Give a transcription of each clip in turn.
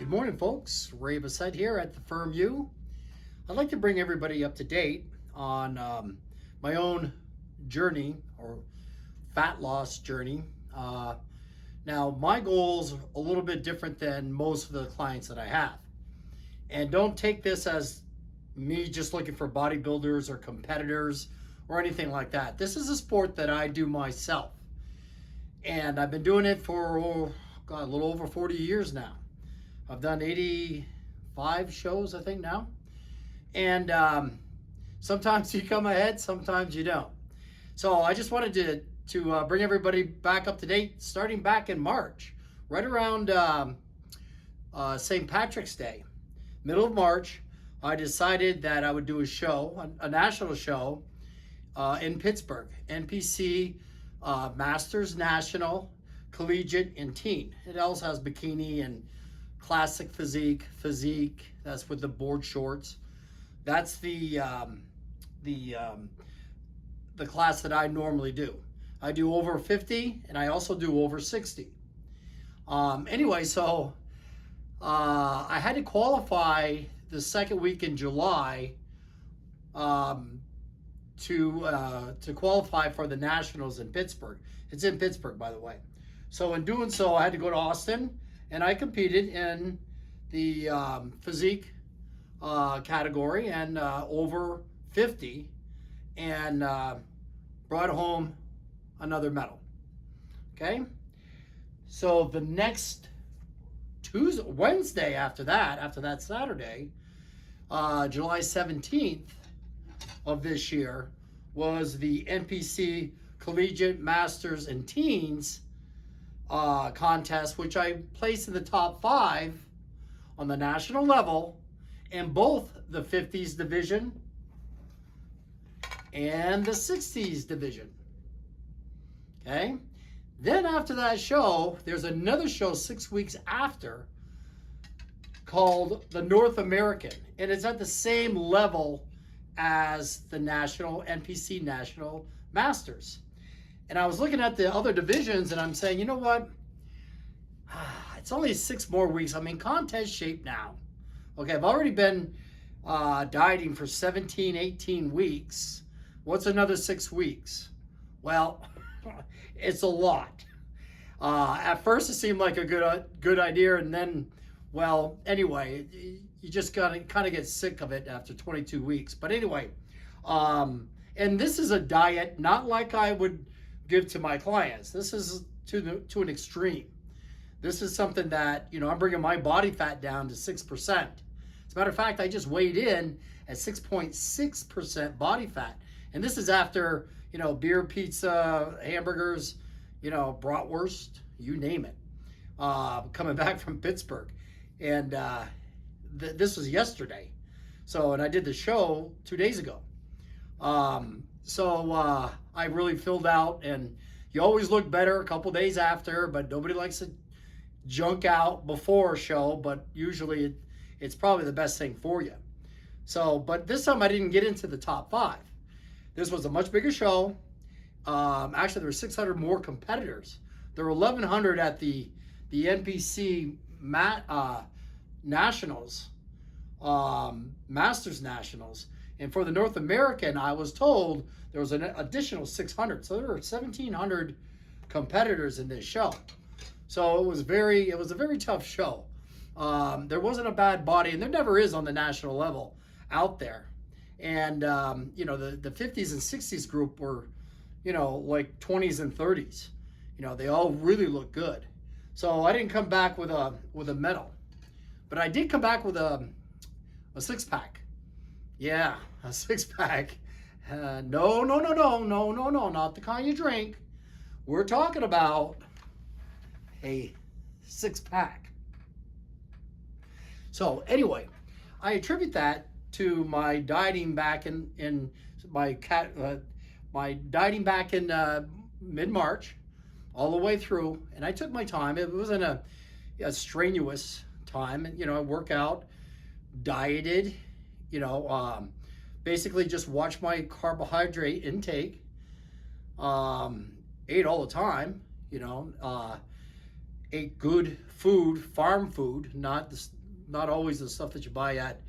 Good morning, folks. Ray Bassett here at the Firm U. I'd like to bring everybody up to date on my own journey or fat loss journey. Now, my goal's a little bit different than most of the clients that I have. And don't take this as me just looking for bodybuilders or competitors or anything like that. This is a sport that I do myself. And I've been doing it for a little over 40 years now. I've done 85 shows, I think, now. And sometimes you come ahead, sometimes you don't. So I just wanted to bring everybody back up to date, starting back in March, right around St. Patrick's Day. Middle of March, I decided that I would do a show, a national show in Pittsburgh, NPC Masters National, Collegiate, and Teen. It also has bikini and classic physique. That's with the board shorts. That's the class that I normally do. I do over 50 and I also do over 60. Anyway, so I had to qualify the second week in July to qualify for the Nationals in Pittsburgh. It's in Pittsburgh, by the way. So in doing so, I had to go to Austin, and I competed in the physique category and over 50, and brought home another medal. Okay, so the next Wednesday after that Saturday, July 17th of this year, was the NPC Collegiate Masters and Teens contest, which I placed in the top 5 on the national level in both the 50s division and the 60s division. Okay, then after that show, there's another show 6 weeks after called the North American, and it's at the same level as the national NPC National Masters. And I was looking at the other divisions and I'm saying, you know what? It's only 6 more weeks. I'm in contest shape now. Okay, I've already been dieting for 17, 18 weeks. What's another 6 weeks? Well, it's a lot. At first it seemed like a good idea, and then, well, anyway, you just gotta kind of get sick of it after 22 weeks. But anyway, and this is a diet not like I would give to my clients. This is to an extreme. This is something that, you know, I'm bringing my body fat down to 6%. As a matter of fact, I just weighed in at 6.6% body fat. And this is after, you know, beer, pizza, hamburgers, you know, bratwurst, you name it, coming back from Pittsburgh. And this was yesterday. So, and I did the show 2 days ago. So I really filled out, and you always look better a couple days after, but nobody likes to junk out before a show, but usually it's probably the best thing for you. So, but this time I didn't get into the top 5. This was a much bigger show. Actually, there were 600 more competitors. There were 1,100 at the NPC Nationals, Masters Nationals. And for the North American, I was told there was an additional 600. So there were 1,700 competitors in this show. So it was a very tough show. There wasn't a bad body, and there never is on the national level out there. And, you know, the 50s and 60s group were, you know, like 20s and 30s. You know, they all really look good. So I didn't come back with a medal. But I did come back with a 6-pack. Yeah, a 6-pack. No, not the kind you drink. We're talking about a 6-pack. So anyway, I attribute that to my dieting back in mid-March, all the way through, and I took my time. It wasn't a strenuous time. You know, I work out, dieted, you know, basically just watch my carbohydrate intake, ate all the time, you know, ate good food, farm food, not always the stuff that you buy at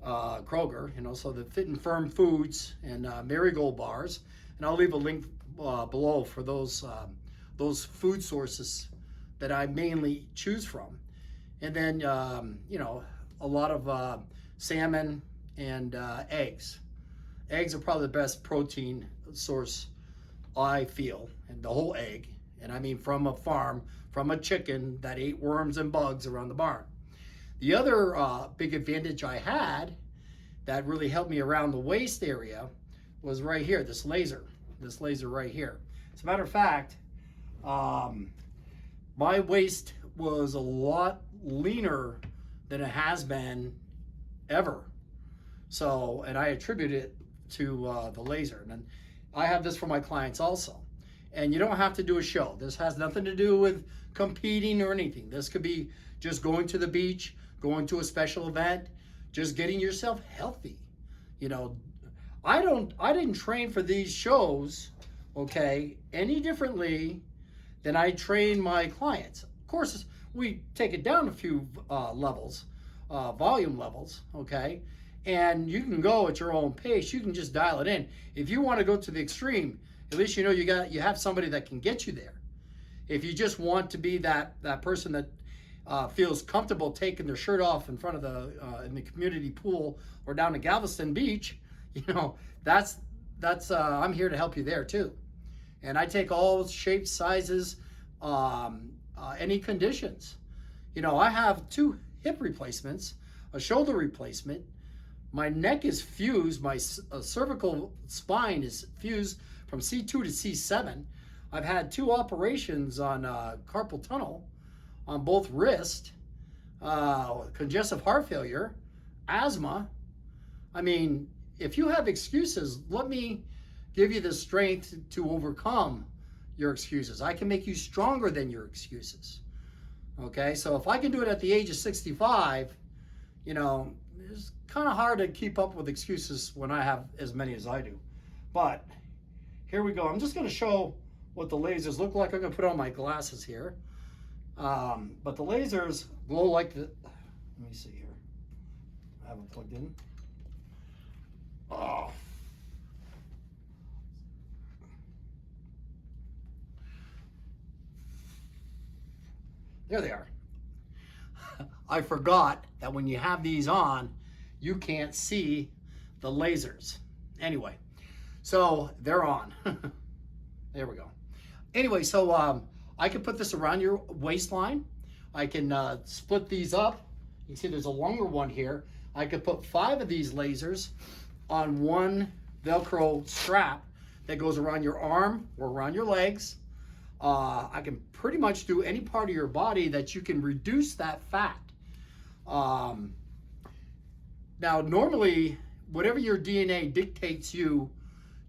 Kroger, you know, so the fit and firm foods and Marigold bars. And I'll leave a link below for those food sources that I mainly choose from. And then, you know, a lot of salmon and eggs. Eggs are probably the best protein source, I feel, and the whole egg. And I mean from a farm, from a chicken that ate worms and bugs around the barn. The other big advantage I had that really helped me around the waist area was right here, this laser right here. As a matter of fact, my waist was a lot leaner than it has been ever. So, and I attribute it to the laser. And I have this for my clients also. And you don't have to do a show. This has nothing to do with competing or anything. This could be just going to the beach, going to a special event, just getting yourself healthy. You know, I didn't train for these shows, okay, any differently than I train my clients. Of course, we take it down a few levels, volume levels, okay? And you can go at your own pace. You can just dial it in. If you want to go to the extreme, at least you know you have somebody that can get you there. If you just want to be that person that feels comfortable taking their shirt off in front of in the community pool or down at Galveston Beach, you know, that's I'm here to help you there too. And I take all shapes, sizes, any conditions. You know, I have 2 hip replacements, a shoulder replacement. My neck is fused. My cervical spine is fused from C2 to C7. I've had 2 operations on carpal tunnel on both wrists, congestive heart failure, asthma. I mean, if you have excuses, let me give you the strength to overcome your excuses. I can make you stronger than your excuses. Okay, so if I can do it at the age of 65, you know, it's kind of hard to keep up with excuses when I have as many as I do. But here we go. I'm just going to show what the lasers look like. I'm going to put on my glasses here. But the lasers glow like the, let me see here. I have them plugged in. Oh. There they are. I forgot that when you have these on, you can't see the lasers. Anyway, so they're on. There we go. Anyway, so I can put this around your waistline. I can split these up. You can see there's a longer one here. I could put 5 of these lasers on one Velcro strap that goes around your arm or around your legs. I can pretty much do any part of your body that you can reduce that fat. Now, normally, whatever your DNA dictates you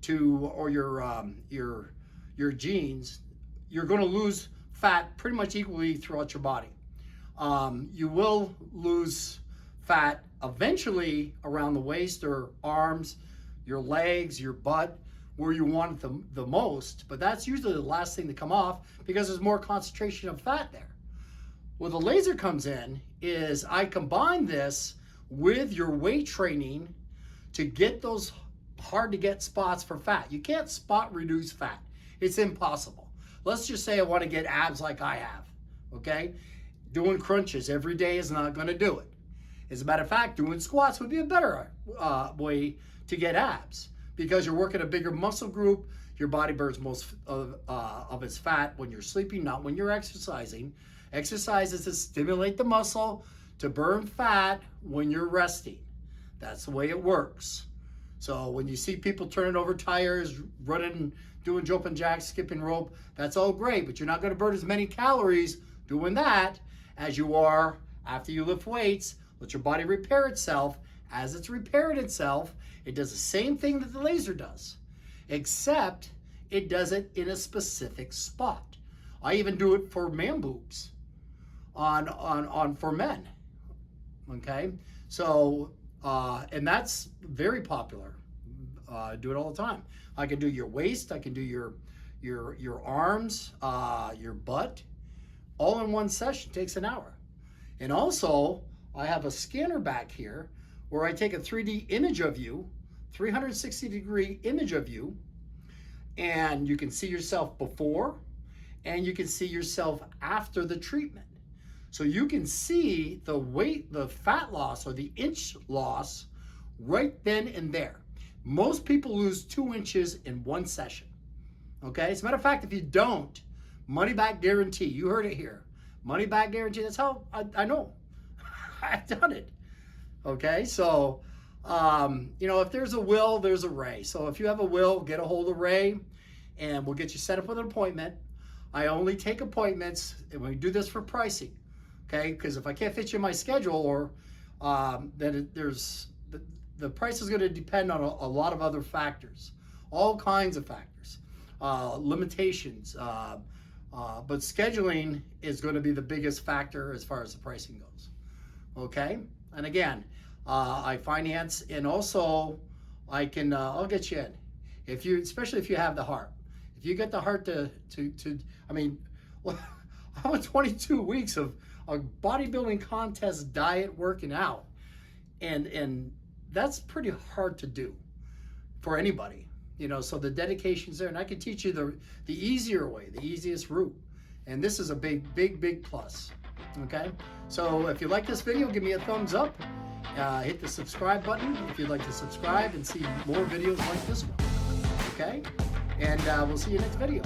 to, or your genes, you're going to lose fat pretty much equally throughout your body. You will lose fat eventually around the waist or arms, your legs, your butt, where you want it the most, but that's usually the last thing to come off because there's more concentration of fat there. Where the laser comes in is I combine this with your weight training to get those hard to get spots for fat. You can't spot reduce fat. It's impossible. Let's just say I want to get abs like I have, okay? Doing crunches every day is not going to do it. As a matter of fact, doing squats would be a better way to get abs because you're working a bigger muscle group. Your body burns most of its fat when you're sleeping, not when you're exercising. Exercise is to stimulate the muscle to burn fat when you're resting. That's the way it works. So when you see people turning over tires, running, doing jumping jacks, skipping rope, that's all great, but you're not going to burn as many calories doing that as you are after you lift weights. Let your body repair itself. As it's repairing itself, it does the same thing that the laser does, except it does it in a specific spot. I even do it for man boobs for men. Okay, so and that's very popular. I do it all the time. I can do your waist. I can do your arms, your butt, all in one session, takes an hour. And also, I have a scanner back here where I take a 3D image of you, 360-degree image of you, and you can see yourself before and you can see yourself after the treatment. So you can see the weight, the fat loss or the inch loss right then and there. Most people lose 2 inches in one session. Okay, as a matter of fact, if you don't, money back guarantee. You heard it here. Money back guarantee. That's how I know. I've done it. Okay, so, you know, if there's a will, there's a Ray. So if you have a will, get a hold of Ray and we'll get you set up with an appointment. I only take appointments and we do this for pricing. Okay, because if I can't fit you in my schedule, or then the price is going to depend on a lot of other factors, all kinds of factors, limitations, but scheduling is going to be the biggest factor as far as the pricing goes. Okay, and again, I finance, and also I can I'll get you in if you, especially if you have the heart. If you get the heart to I mean, I went 22 weeks of a bodybuilding contest diet working out, and that's pretty hard to do for anybody, you know. So the dedication's there, and I can teach you the easier way, the easiest route, and this is a big plus. Okay, so if you like this video, give me a thumbs up, hit the subscribe button if you'd like to subscribe and see more videos like this one. Okay, and we'll see you next video.